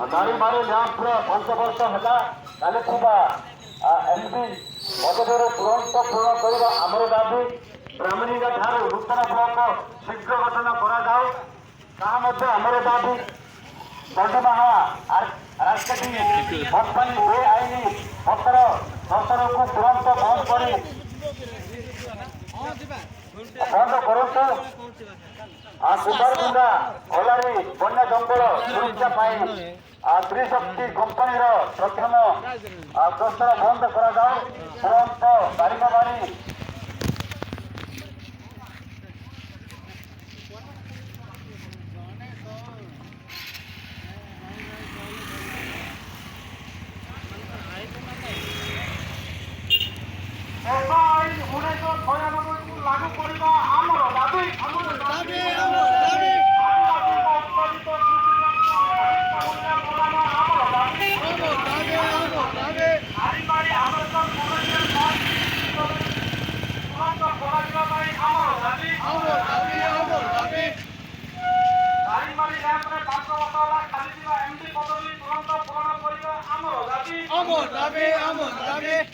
दारिमारी ଲ୍ୟାମ୍ପର 5 ବର୍ଷ ହେଲା ଚାଲିଥିବା ଏମ୍ପି ପଦବୀରେ ତୁରନ୍ତ ପୂରଣ କରିବା ଆମର ଦାବି। ବ୍ରାହ୍ମଣୀଙ୍କ ଠାରୁ ନୂତନ ବ୍ଲକ ଶୀଘ୍ର ଗଠନ କରାଯାଉ, ତାହା ମଧ୍ୟ ଆମର ଦାବି। ଦଣ୍ଡମାହା ରାଜକେଟି କମ୍ପାନୀ ବେଆଇନ ପତ୍ର ଦର୍ଶନକୁ ତୁରନ୍ତ ବନ୍ଦ କରନ୍ତୁ। ସୁନ୍ଦରଗୁଣ୍ଡା ଓଲାରି ବନ୍ୟ ଜଙ୍ଗଲ ସୁରକ୍ଷା ପାଇଁ ତ୍ରିଶକ୍ତି କମ୍ପାନୀର ପ୍ରଥମ ପ୍ରସ୍ତାବ ବନ୍ଦ କରାଯାଉ। ତୁରନ୍ତ ଦାରିଙ୍ଗବାଡ଼ି ଆଇନ 1996କୁ ଲାଗୁ କରିବା ଆମର ଦାବି।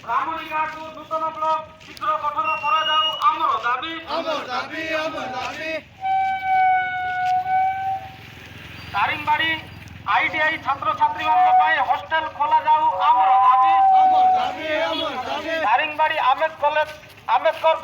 ବ୍ରାହ୍ମଣୀଗାଁକୁ ନୂତନ ବ୍ଲକ ଶୀଘ୍ର ଗଠନ କରାଯାଉ ଆମର ଦାବି। ଦାରିଙ୍ଗବାଡ଼ି ITI ଛାତ୍ରଛାତ୍ରୀମାନଙ୍କ ପାଇଁ ହଷ୍ଟେଲ ଖୋଲାଯାଉ ଆମର ଦାବି। ଦାରିଙ୍ଗବାଡ଼ି ଆମ୍ବେଦକର